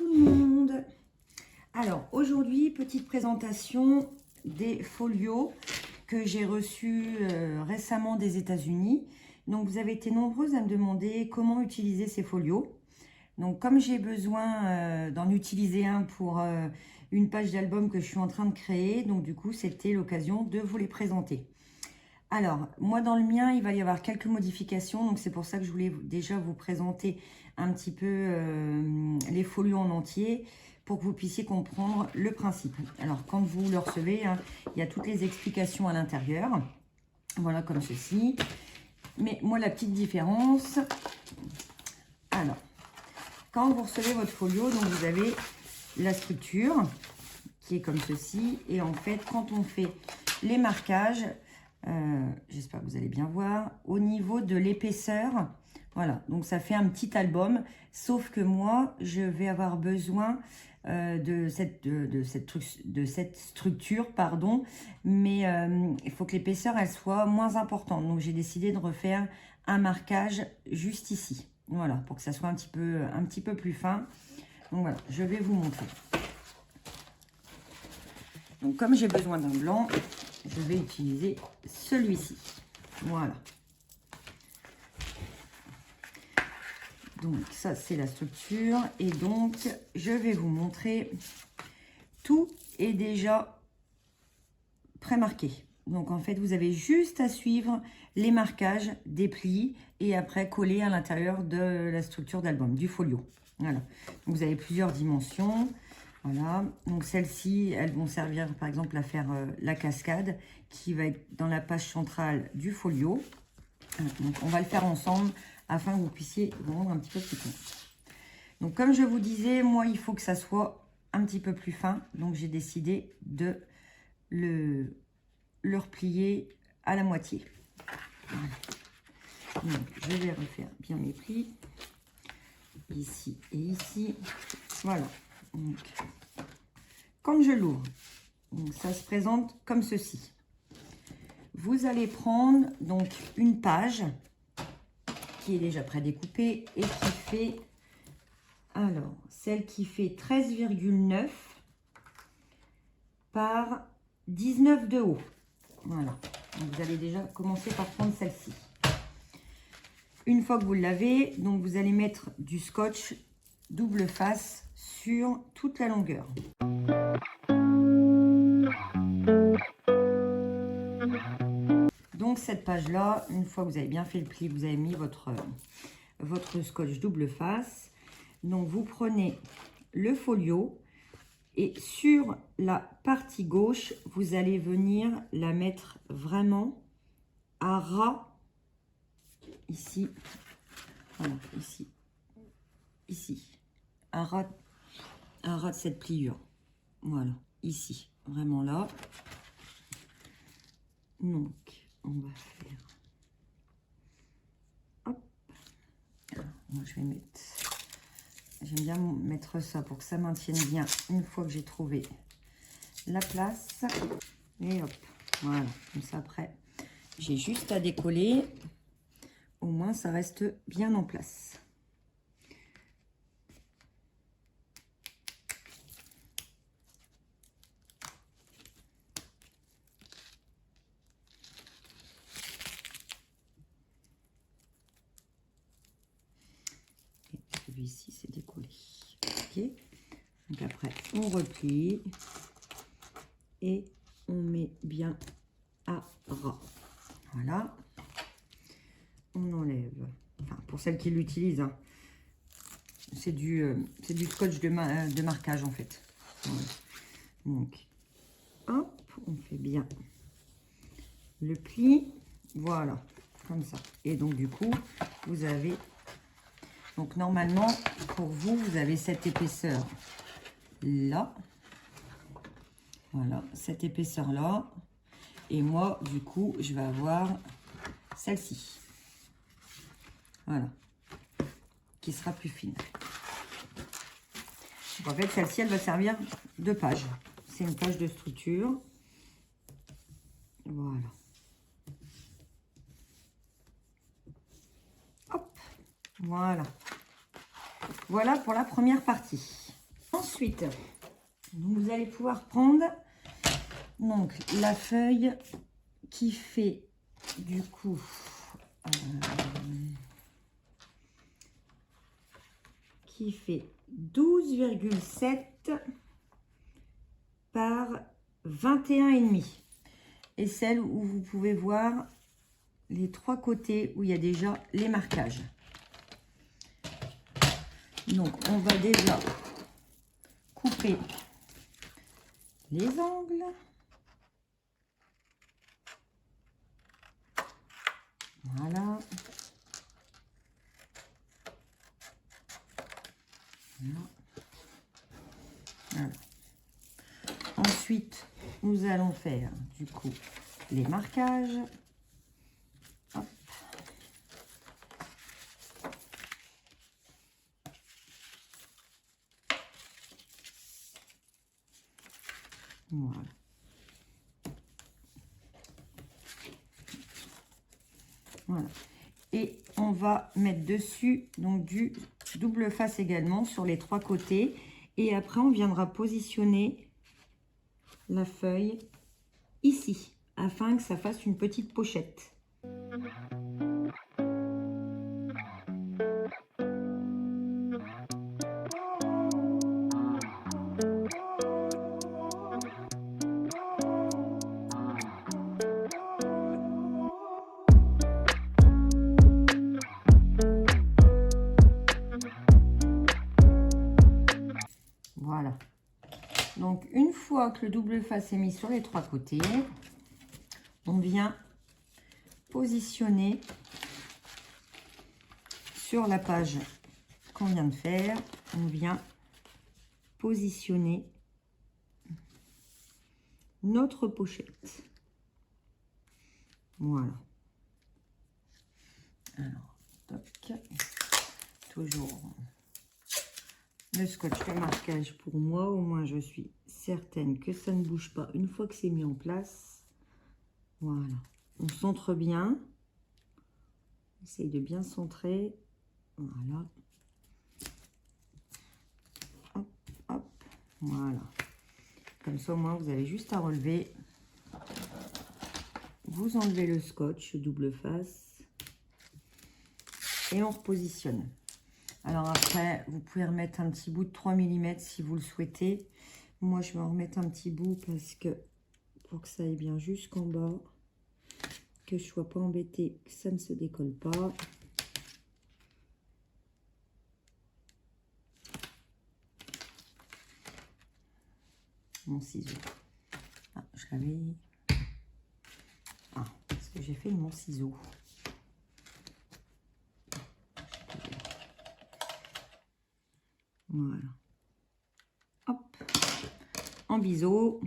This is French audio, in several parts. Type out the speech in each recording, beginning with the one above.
tout le monde. Alors aujourd'hui, petite présentation des folios que j'ai reçus récemment des États-Unis. Donc vous avez été nombreuses à me demander comment utiliser ces folios. Donc comme j'ai besoin d'en utiliser un pour une page d'album que je suis en train de créer, donc du coup c'était l'occasion de vous les présenter. Alors, moi dans le mien, il va y avoir quelques modifications, donc c'est pour ça que je voulais déjà vous présenter un petit peu les folios en entier pour que vous puissiez comprendre le principe. Alors, quand vous le recevez, hein, il y a toutes les explications à l'intérieur, voilà comme ceci. Mais moi, la petite différence, alors, quand vous recevez votre folio, donc vous avez la structure qui est comme ceci, et en fait, quand on fait les marquages, j'espère que vous allez bien voir, au niveau de l'épaisseur, voilà, donc ça fait un petit album, sauf que moi, je vais avoir besoin de cette structure, pardon, mais il faut que l'épaisseur, elle soit moins importante, donc j'ai décidé de refaire un marquage juste ici, voilà, pour que ça soit un petit peu plus fin. Donc voilà, je vais vous montrer. Donc comme j'ai besoin d'un blanc, je vais utiliser celui-ci. Voilà. Donc ça, c'est la structure. Et donc, je vais vous montrer. Tout est déjà pré-marqué. Donc en fait, vous avez juste à suivre les marquages des plis et après coller à l'intérieur de la structure d'album, du folio. Voilà. Donc vous avez plusieurs dimensions. Voilà, donc celles-ci, elles vont servir par exemple à faire la cascade qui va être dans la page centrale du folio. Donc on va le faire ensemble afin que vous puissiez vous rendre un petit peu plus compte. Donc comme je vous disais, moi il faut que ça soit un petit peu plus fin. Donc j'ai décidé de le replier à la moitié. Voilà. Donc je vais refaire bien mes plis. Ici et ici. Voilà. Donc, quand je l'ouvre, ça se présente comme ceci. Vous allez prendre donc une page qui est déjà prédécoupée et qui fait, alors, celle qui fait 13,9 par 19 de haut. Voilà. Donc, vous allez déjà commencer par prendre celle-ci. Une fois que vous l'avez, donc vous allez mettre du scotch double face sur toute la longueur. Donc cette page-là, une fois que vous avez bien fait le pli, vous avez mis votre scotch double face. Donc vous prenez le folio et sur la partie gauche, vous allez venir la mettre vraiment à ras. Ici, voilà, ici, à ras de cette pliure. Voilà, ici, vraiment là. Donc, on va faire. Hop. Alors, moi, je vais mettre. J'aime bien mettre ça pour que ça maintienne bien une fois que j'ai trouvé la place. Et hop, voilà, comme ça après, j'ai juste à décoller. Au moins, ça reste bien en place. Celui-ci, c'est décollé. Ok. Donc après, on replie et on met bien à ras. Voilà. On enlève. Enfin, pour celles qui l'utilisent, hein, c'est du scotch de marquage en fait. Voilà. Donc, hop, on fait bien le pli. Voilà, comme ça. Et donc, du coup, vous avez... Donc, normalement, pour vous, vous avez cette épaisseur là. Voilà, cette épaisseur-là. Et moi, du coup, je vais avoir celle-ci. Voilà. Qui sera plus fine. Donc, en fait, celle-ci, elle va servir de page. C'est une page de structure. Voilà. Hop. Voilà. Voilà pour la première partie. Ensuite, vous allez pouvoir prendre donc la feuille qui fait du coup qui fait 12,7 par 21,5 et celle où vous pouvez voir les 3 côtés où il y a déjà les marquages. Donc on va déjà couper les angles. Voilà. Voilà. Ensuite, nous allons faire du coup les marquages. Hop. Voilà. Voilà. Et on va mettre dessus donc du double face également sur les 3 côtés. Et après, on viendra positionner la feuille ici, afin que ça fasse une petite pochette. Voilà. Donc, une fois que le double face est mis sur les 3 côtés, on vient positionner sur la page qu'on vient de faire. On vient positionner notre pochette. Voilà. Alors, toc. Toujours le scotch, le marquage pour moi. Au moins, je suis certaine que ça ne bouge pas une fois que c'est mis en place. Voilà. On centre bien. Essaye de bien centrer. Voilà. Hop, hop. Voilà. Comme ça, au moins, vous avez juste à relever. Vous enlevez le scotch double face. Et on repositionne. Alors après, vous pouvez remettre un petit bout de 3 mm si vous le souhaitez. Moi, je vais en remettre un petit bout parce que pour que ça aille bien jusqu'en bas, que je ne sois pas embêtée, que ça ne se décolle pas. Mon ciseau. Ah, je l'avais... Ah, parce que j'ai fait de mon ciseau. Voilà. Hop. En biseau.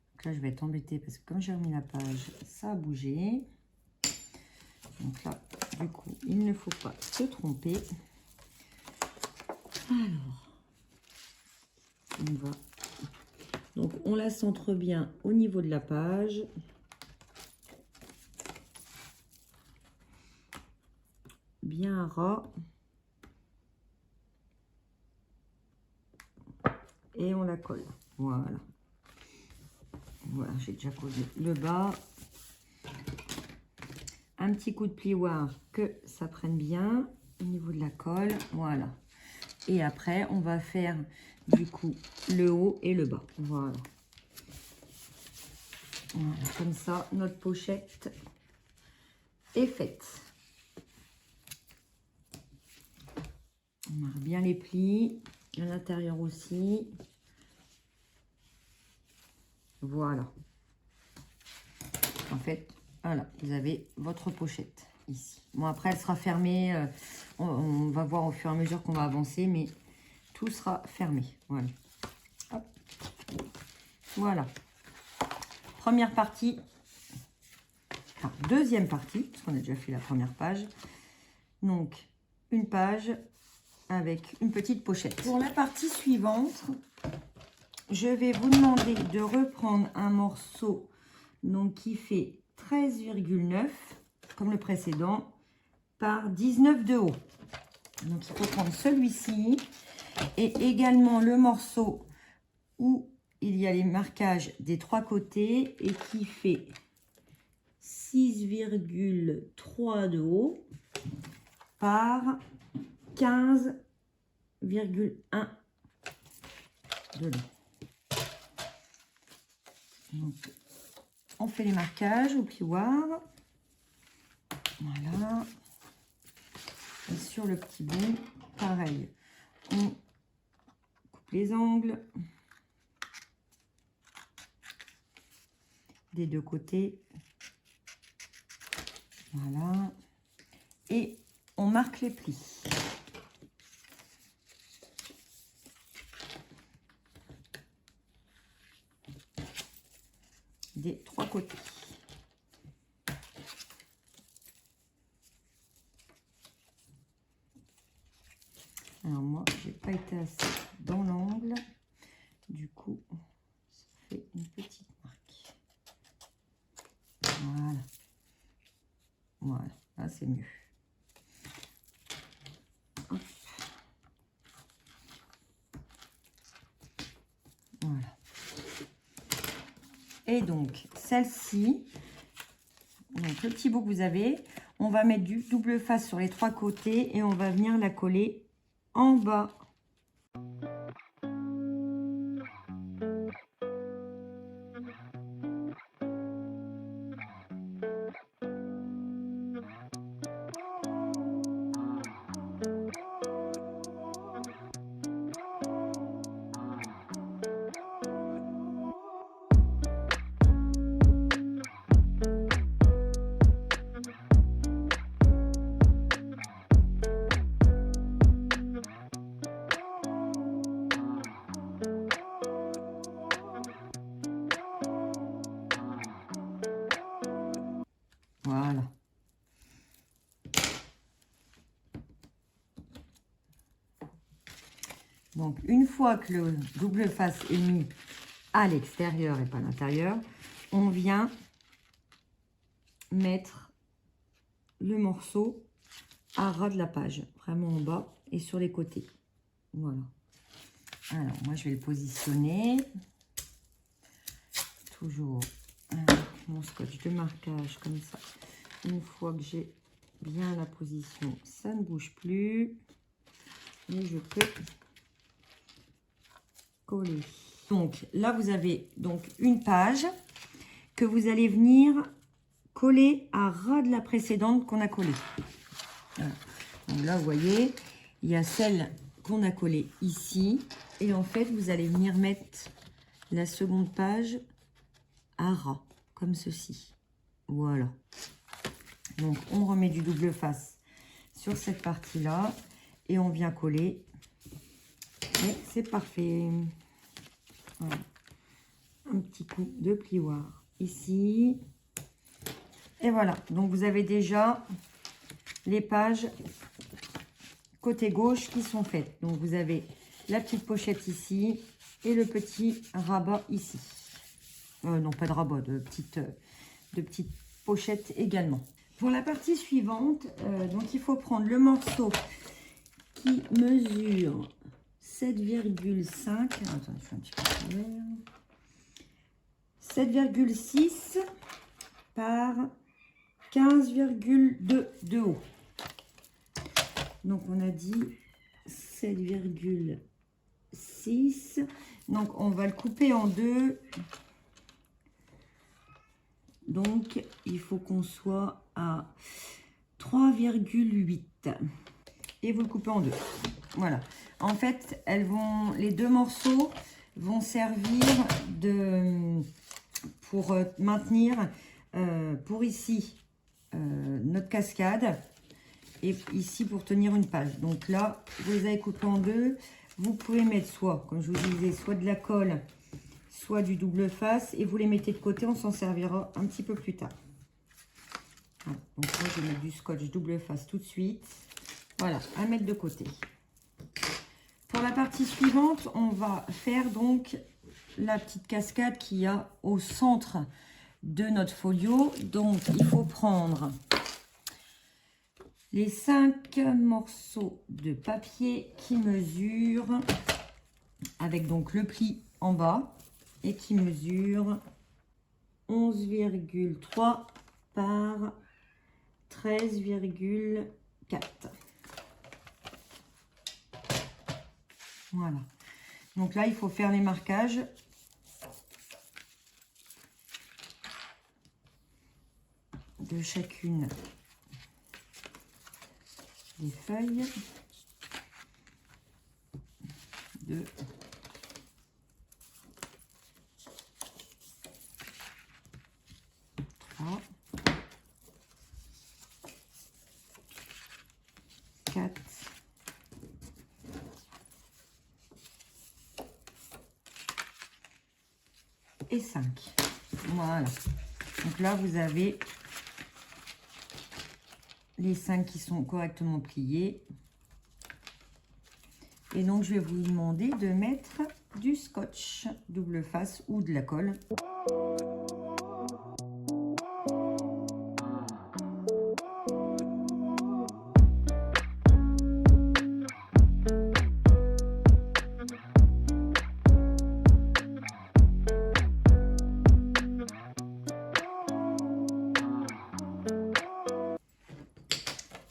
Donc là, je vais être embêtée parce que comme j'ai remis la page, ça a bougé. Donc là, du coup, il ne faut pas se tromper. Alors, on va... Donc, on la centre bien au niveau de la page. Bien ras. Et on la colle. Voilà. Voilà, j'ai déjà collé le bas. Un petit coup de plioir que ça prenne bien au niveau de la colle. Voilà. Et après, on va faire du coup le haut et le bas. Voilà. Voilà, comme ça, notre pochette est faite. On marque bien les plis, à l'intérieur aussi. Voilà. En fait, voilà, vous avez votre pochette ici. Bon, après, elle sera fermée. On va voir au fur et à mesure qu'on va avancer, mais tout sera fermé. Voilà. Hop. Voilà. Première partie. Enfin, deuxième partie, parce qu'on a déjà fait la première page. Donc, une page avec une petite pochette. Pour la partie suivante, je vais vous demander de reprendre un morceau donc qui fait 13,9 comme le précédent par 19 de haut. Donc il faut prendre celui-ci et également le morceau où il y a les marquages des trois côtés et qui fait 6,3 de haut par 15,1 de long. Donc, on fait les marquages au plioir. Voilà. Et sur le petit bout, pareil. On coupe les angles des deux côtés. Voilà. Et on marque les plis. Des trois côtés. Alors moi, j'ai pas été assez dans l'angle. Du coup, ça fait une petite marque. Voilà. Voilà, là c'est mieux. Hop. Voilà. Et donc, celle-ci, donc le petit bout que vous avez, on va mettre du double face sur les trois côtés et on va venir la coller en bas. Voilà. Donc, une fois que le double face est mis à l'extérieur et pas à l'intérieur, on vient mettre le morceau à ras de la page, vraiment en bas et sur les côtés. Voilà. Alors, moi, je vais le positionner. Toujours avec mon scotch de marquage comme ça. Une fois que j'ai bien la position, ça ne bouge plus. Et je peux coller. Donc là, vous avez donc une page que vous allez venir coller à ras de la précédente qu'on a collée. Voilà. Donc là, vous voyez, il y a celle qu'on a collée ici. Et en fait, vous allez venir mettre la seconde page à ras, comme ceci. Voilà. Donc, on remet du double face sur cette partie-là et on vient coller. Et c'est parfait. Voilà. Un petit coup de plioir ici. Et voilà. Donc, vous avez déjà les pages côté gauche qui sont faites. Donc, vous avez la petite pochette ici et le petit rabat ici. Non, pas de rabat, de petites pochettes également. Pour la partie suivante, donc il faut prendre le morceau qui mesure 7,5. Attends, je fais un petit peu vert. 7,6 par 15,2 de haut. Donc on a dit 7,6. Donc on va le couper en deux. Donc, il faut qu'on soit à 3,8. Et vous le coupez en deux. Voilà. En fait, les deux morceaux vont servir pour maintenir, pour ici, notre cascade. Et ici, pour tenir une page. Donc là, vous les avez coupés en deux. Vous pouvez mettre soit, comme je vous disais, soit de la colle, soit du double face, et vous les mettez de côté, on s'en servira un petit peu plus tard. Voilà. Donc moi je vais mettre du scotch double face tout de suite. Voilà, à mettre de côté. Pour la partie suivante, on va faire donc la petite cascade qu'il y a au centre de notre folio. Donc, il faut prendre les 5 morceaux de papier qui mesurent, avec donc le pli en bas, et qui mesure 11,3 par 13,4. Voilà. Donc là, il faut faire les marquages. De chacune des feuilles. 2. 3. 4. Et 5. Voilà. Donc là, vous avez les 5 qui sont correctement pliés. Et donc, je vais vous demander de mettre du scotch double face ou de la colle.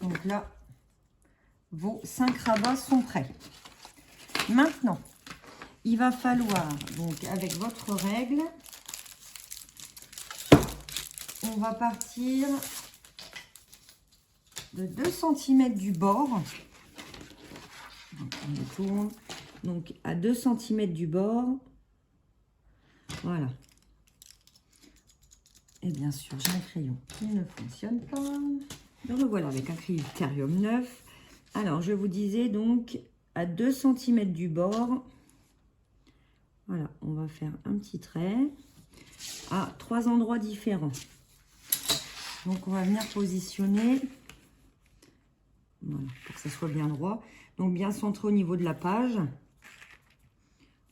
Donc là, vos 5 rabats sont prêts. Maintenant, il va falloir, donc avec votre règle, on va partir de 2 cm du bord. Donc, on tourne. Donc à 2 cm du bord. Voilà. Et bien sûr, j'ai un crayon qui ne fonctionne pas. Le revoilà avec un crayon Carium 9. Alors, je vous disais donc à 2 cm du bord. Voilà, on va faire un petit trait à 3 endroits différents. Donc, on va venir positionner, voilà, pour que ça soit bien droit. Donc, bien centré au niveau de la page.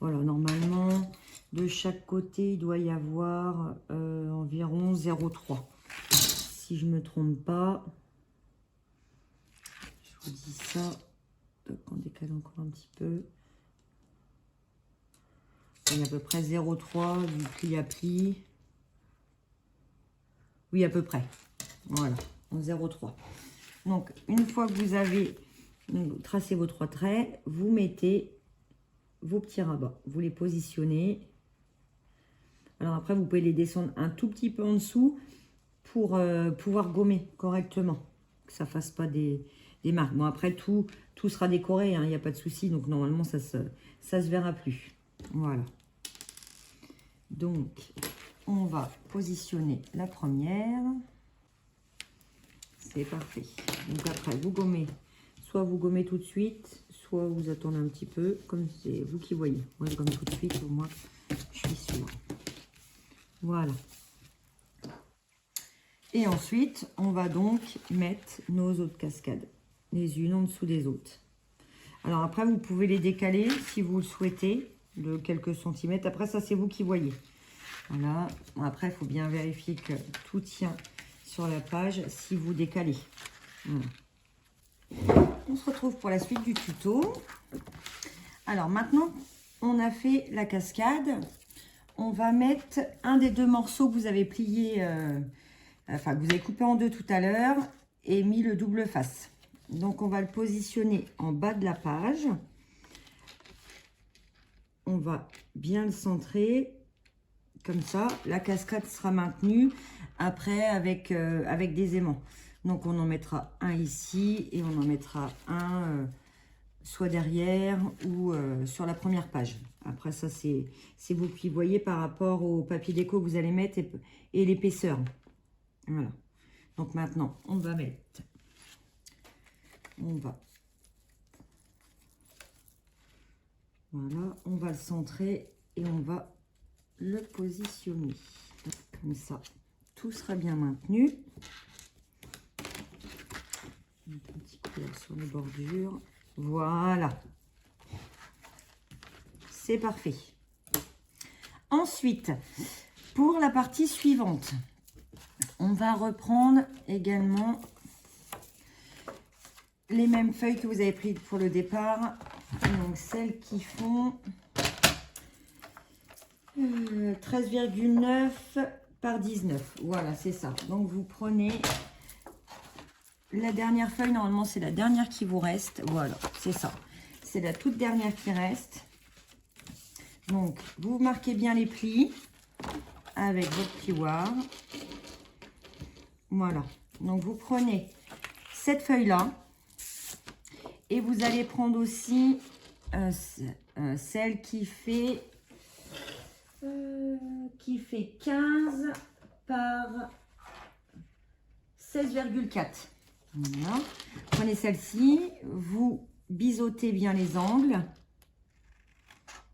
Voilà, normalement, de chaque côté, il doit y avoir environ 0,3. Si je ne me trompe pas. Je vous dis ça. Donc, on décale encore un petit peu. Il y a à peu près 0,3 du pli à pli. Oui, à peu près. Voilà, en 0,3. Donc, une fois que vous avez tracé vos 3 traits, vous mettez vos petits rabats. Vous les positionnez. Alors après, vous pouvez les descendre un tout petit peu en dessous pour pouvoir gommer correctement. Que ça ne fasse pas des marques. Bon, après, tout sera décoré, hein, il n'y a pas de souci. Donc, normalement, ça se verra plus. Voilà. Donc, on va positionner la première. C'est parfait. Donc, après, vous gommez. Soit vous gommez tout de suite, soit vous attendez un petit peu, comme c'est vous qui voyez. Moi, je gomme tout de suite, au moins, je suis sûre. Voilà. Et ensuite, on va donc mettre nos autres cascades, les unes en dessous des autres. Alors après, vous pouvez les décaler si vous le souhaitez, de quelques centimètres. Après, ça, c'est vous qui voyez. Voilà. Après, il faut bien vérifier que tout tient sur la page si vous décalez. Voilà. On se retrouve pour la suite du tuto. Alors maintenant, on a fait la cascade. On va mettre un des 2 morceaux que vous avez plié, enfin, que vous avez coupé en 2 tout à l'heure et mis le double face. Donc, on va le positionner en bas de la page. On va bien le centrer. Comme ça, la cascade sera maintenue après avec des aimants. Donc, on en mettra un ici et on en mettra un soit derrière ou sur la première page. Après, ça, c'est vous qui voyez par rapport au papier déco que vous allez mettre et l'épaisseur. Voilà. Donc, maintenant, on va mettre... Voilà, on va le centrer et on va le positionner. Comme ça, tout sera bien maintenu. Un petit coup sur les bordures. Voilà. C'est parfait. Ensuite, Pour la partie suivante, on va reprendre également les mêmes feuilles que vous avez prises pour le départ. Donc celles qui font 13,9 par 19. Voilà, c'est ça. Donc vous prenez la dernière feuille. Normalement, c'est la dernière qui vous reste. Voilà, c'est ça. C'est la toute dernière qui reste. Donc, vous marquez bien les plis avec votre plioir. Voilà. Donc, vous prenez cette feuille-là et vous allez prendre aussi celle qui fait 15 par 16,4. Voilà. Prenez celle-ci, vous biseautez bien les angles,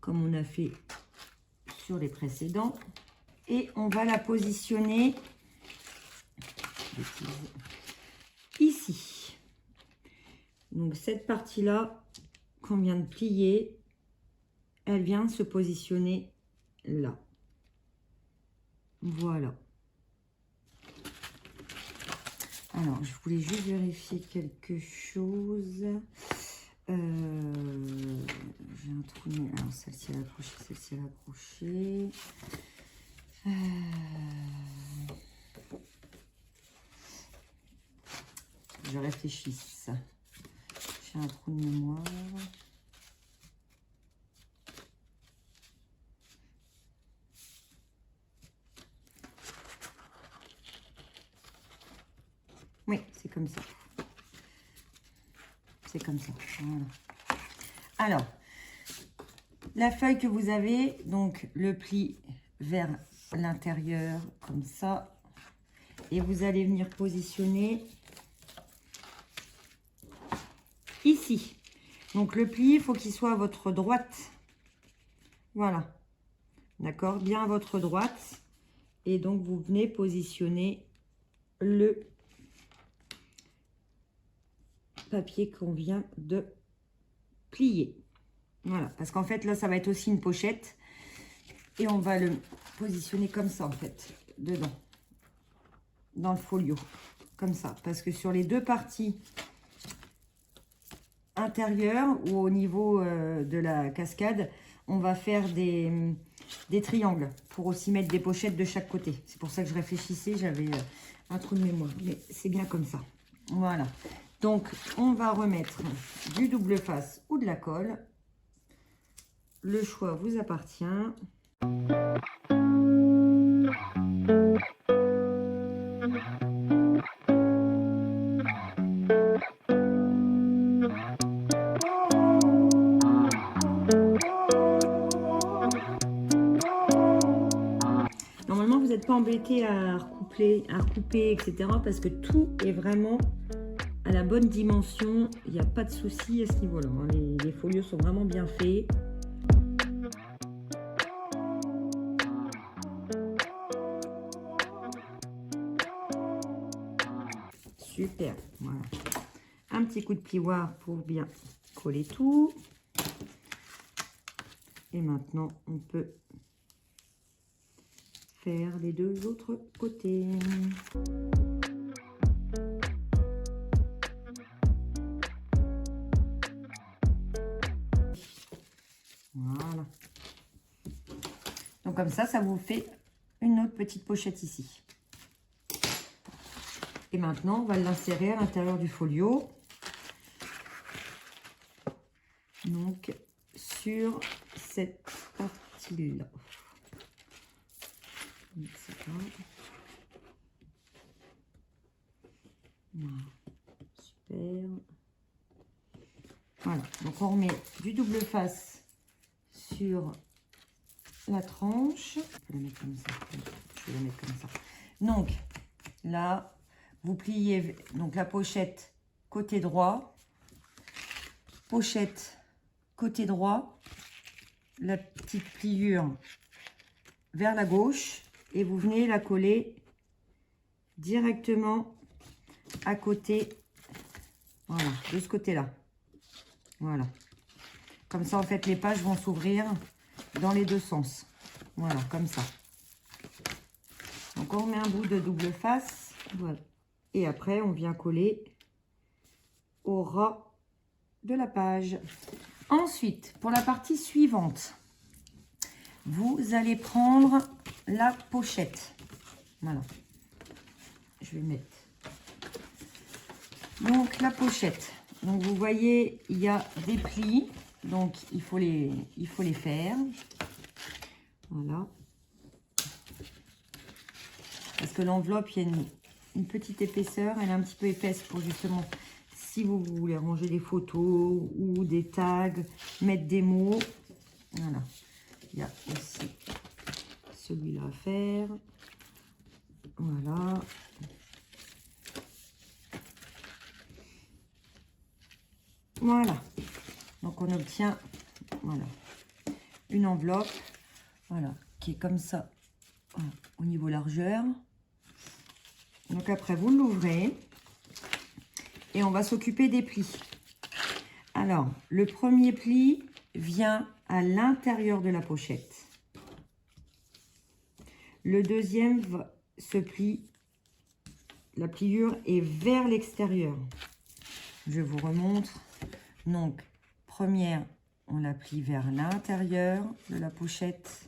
comme on a fait sur les précédents. Et on va la positionner ici. Donc cette partie-là qu'on vient de plier, elle vient se positionner là. Voilà. Alors, je voulais juste vérifier quelque chose. J'ai un trou. Alors, celle-ci est accrochée, celle-ci est accrochée. Je réfléchisse. J'ai un trou de mémoire. Oui, c'est comme ça. C'est comme ça. Voilà. Alors, la feuille que vous avez, donc le pli vers l'intérieur, comme ça. Et vous allez venir positionner ici. Donc le pli, il faut qu'il soit à votre droite. Voilà. D'accord? Bien à votre droite. Et donc vous venez positionner le papier qu'on vient de plier. Voilà, parce qu'en fait là ça va être aussi une pochette et on va le positionner comme ça en fait dedans, dans le folio, comme ça, parce que sur les deux parties intérieures ou au niveau de la cascade, on va faire des triangles pour aussi mettre des pochettes de chaque côté. C'est pour ça que je réfléchissais, j'avais un trou de mémoire, mais c'est bien comme ça. Voilà. Donc, on va remettre du double face ou de la colle. Le choix vous appartient. Normalement, vous n'êtes pas embêté à recouper, etc. parce que tout est vraiment à la bonne dimension, il n'y a pas de souci à ce niveau-là. Hein. Les folios sont vraiment bien faits. Super, voilà. Un petit coup de plioir pour bien coller tout. Et maintenant, on peut faire les deux autres côtés. Voilà. Donc comme ça vous fait une autre petite pochette ici. Et maintenant, on va l'insérer à l'intérieur du folio. Donc, sur cette partie-là. Voilà. Super. Voilà. Donc, on remet du double face sur la tranche. Je vais la mettre comme ça. Je vais la mettre comme ça. Donc, là, vous pliez donc la pochette côté droit. Pochette côté droit. La petite pliure vers la gauche. Et vous venez la coller directement à côté. Voilà, de ce côté-là. Voilà. Comme ça, en fait, les pages vont s'ouvrir dans les deux sens. Voilà, comme ça. Donc on met un bout de double face, voilà. Et après on vient coller au ras de la page. Ensuite, pour la partie suivante, vous allez prendre la pochette. Voilà. Je vais mettre. Donc la pochette. Donc vous voyez, il y a des plis. Donc il faut les faire. Voilà. Parce que l'enveloppe, il y a une petite épaisseur. Elle est un petit peu épaisse pour justement, si vous voulez ranger des photos ou des tags, mettre des mots. Voilà. Il y a aussi celui-là à faire. Voilà. Voilà. Donc on obtient, voilà, une enveloppe, voilà, qui est comme ça, voilà, au niveau largeur. Donc après vous l'ouvrez et on va s'occuper des plis. Alors le premier pli vient à l'intérieur de la pochette. Le deuxième se plie, la pliure est vers l'extérieur. Je vous remontre. Donc première, on la plie vers l'intérieur de la pochette.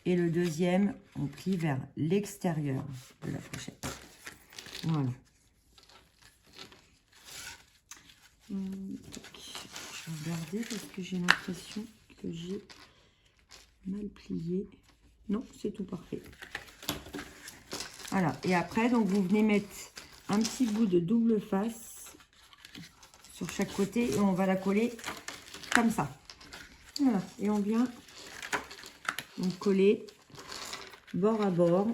Et le deuxième, on plie vers l'extérieur de la pochette. Voilà. Je vais regarder parce que j'ai l'impression que j'ai mal plié. Non, c'est tout parfait. Voilà. Et après, donc vous venez mettre un petit bout de double face sur chaque côté et on va la coller comme ça. Voilà. Et on vient donc coller bord à bord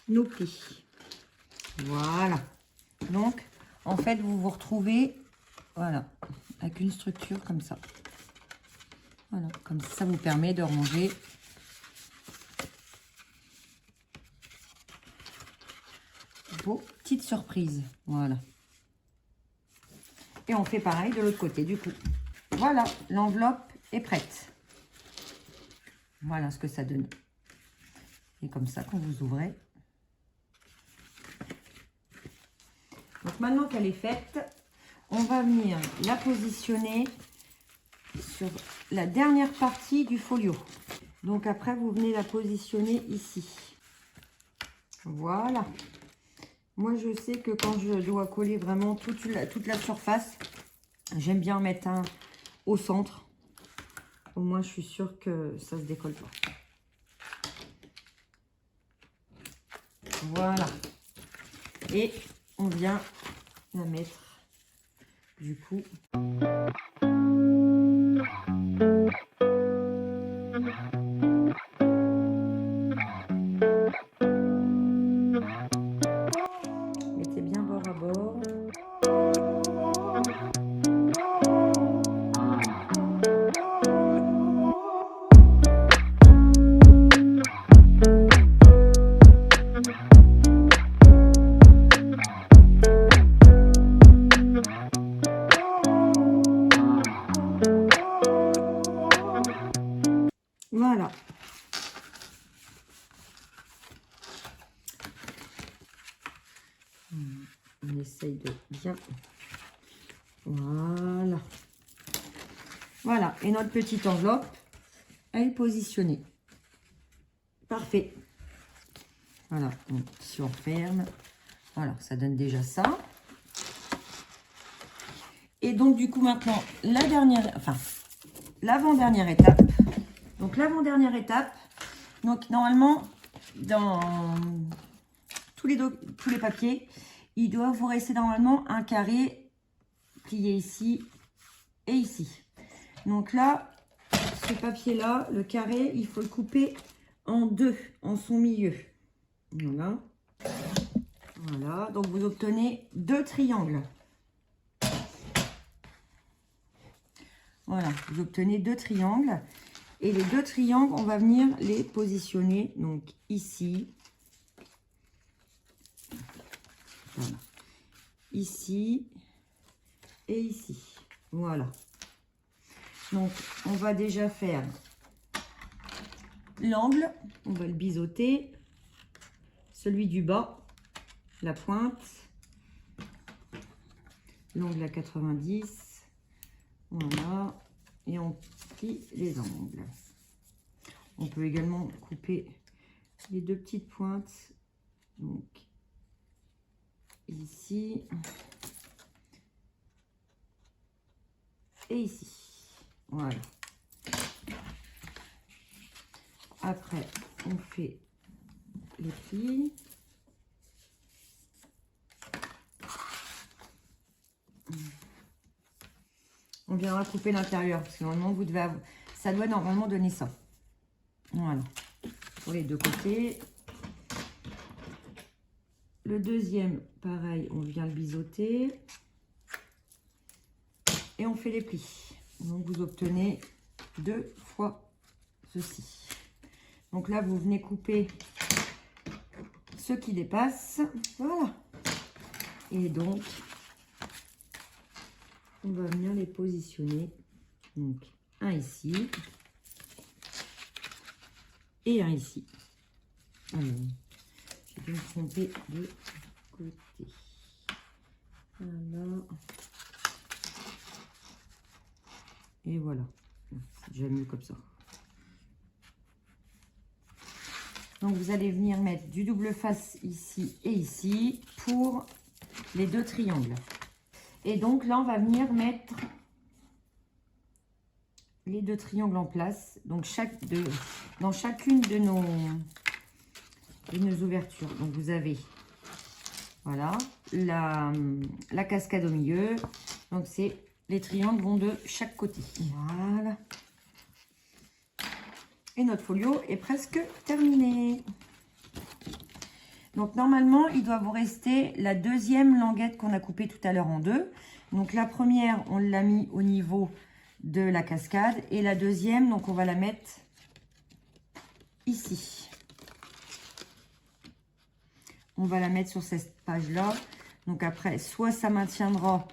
nos plis. Voilà. Donc, en fait, vous vous retrouvez, voilà, avec une structure comme ça. Voilà, comme ça vous permet de ranger vos petites surprises. Voilà. Et on fait pareil de l'autre côté, du coup. Voilà, l'enveloppe est prête. Voilà ce que ça donne. Et comme ça, quand vous ouvrez. Donc maintenant qu'elle est faite, on va venir la positionner sur la dernière partie du folio. Donc après, vous venez la positionner ici. Voilà. Moi, je sais que quand je dois coller vraiment toute la surface, j'aime bien mettre un au centre. Au moins, je suis sûre que ça ne se décolle pas. Voilà. Et on vient la mettre du coup. Mettez bien bord à bord. Voilà. On essaye de bien. Voilà. Voilà. Et notre petite enveloppe, elle est positionnée. Parfait. Voilà. Donc, si on ferme, voilà, ça donne déjà ça. Et donc, du coup, maintenant, la dernière, enfin, l'avant-dernière étape. Donc, l'avant-dernière étape. Donc, normalement, dans tous les papiers, il doit vous rester normalement un carré plié ici et ici. Donc là, ce papier-là, le carré, il faut le couper en deux, en son milieu. Voilà. Voilà. Donc, vous obtenez deux triangles. Voilà. Vous obtenez deux triangles. Et les deux triangles, on va venir les positionner. Donc, ici. Voilà. Ici. Et ici. Voilà. Donc, on va déjà faire l'angle, on va le biseauter. Celui du bas, la pointe. L'angle à 90. Voilà. Et on plie les angles. On peut également couper les deux petites pointes. Donc, ici. Et ici. Voilà. Après, on fait les plis. On viendra couper l'intérieur parce que normalement vous devez avoir, ça doit normalement donner ça. Voilà. Pour les deux côtés. Le deuxième, pareil, on vient le biseauter. Et on fait les plis. Donc vous obtenez 2 fois ceci. Donc là, vous venez couper ce qui dépasse. Voilà. Et donc, on va venir les positionner. Donc, un ici. Et un ici. Alors, j'ai dû me tromper de côté. Voilà. Et voilà. C'est déjà mieux comme ça. Donc, vous allez venir mettre du double face ici et ici pour les deux triangles. Et donc, là, on va venir mettre les deux triangles en place. Donc, dans chacune de nos ouvertures. Donc, vous avez, voilà, la cascade au milieu. Donc, les triangles vont de chaque côté. Voilà. Et notre folio est presque terminé. Donc, normalement, il doit vous rester la deuxième languette qu'on a coupée tout à l'heure en deux. Donc, la première, on l'a mis au niveau de la cascade. Et la deuxième, donc, on va la mettre ici. On va la mettre sur cette page-là. Donc, après, soit ça maintiendra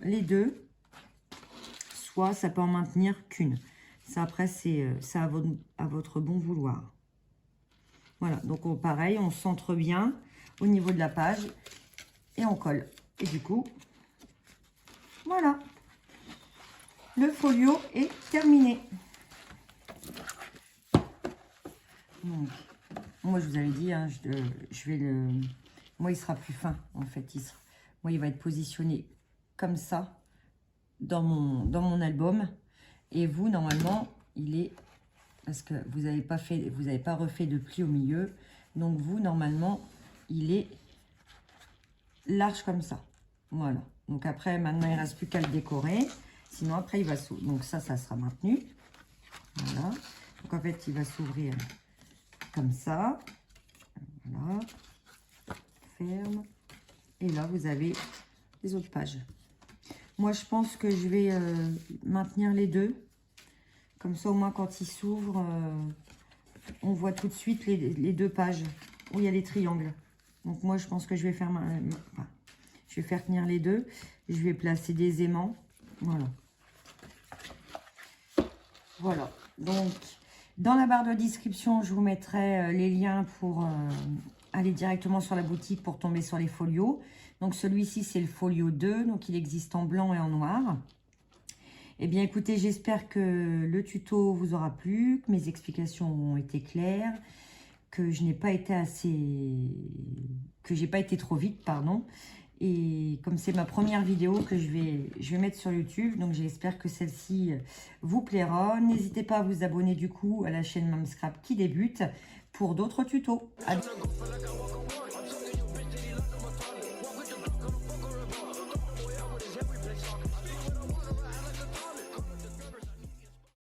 les deux, soit ça peut en maintenir qu'une. Ça, après, c'est à votre bon vouloir. Voilà, donc pareil, on centre bien au niveau de la page et on colle. Et du coup, voilà, le folio est terminé. Donc, moi, je vous avais dit, hein, je vais le... Moi, il sera plus fin, en fait. Moi, il va être positionné comme ça dans mon album. Et vous, normalement, il est... Parce que vous n'avez pas refait de pli au milieu. Donc, vous, normalement, il est large comme ça. Voilà. Donc, après, maintenant, il ne reste plus qu'à le décorer. Sinon, après, il va s'ouvrir. Donc, ça sera maintenu. Voilà. Donc, en fait, il va s'ouvrir comme ça. Voilà. Ferme. Et là, vous avez les autres pages. Moi, je pense que je vais maintenir les deux. Comme ça, au moins, quand il s'ouvre, on voit tout de suite les deux pages où il y a les triangles. Donc, moi, je pense que je vais faire tenir les deux. Je vais placer des aimants. Voilà. Voilà. Donc, dans la barre de description, je vous mettrai les liens pour aller directement sur la boutique pour tomber sur les folios. Donc, celui-ci, c'est le folio 2. Donc, il existe en blanc et en noir. Eh bien, écoutez, j'espère que le tuto vous aura plu, que mes explications ont été claires, que je n'ai pas été j'ai pas été trop vite, pardon. Et comme c'est ma première vidéo que je vais mettre sur YouTube, donc j'espère que celle-ci vous plaira. N'hésitez pas à vous abonner du coup à la chaîne Mamscrap qui débute pour d'autres tutos. À...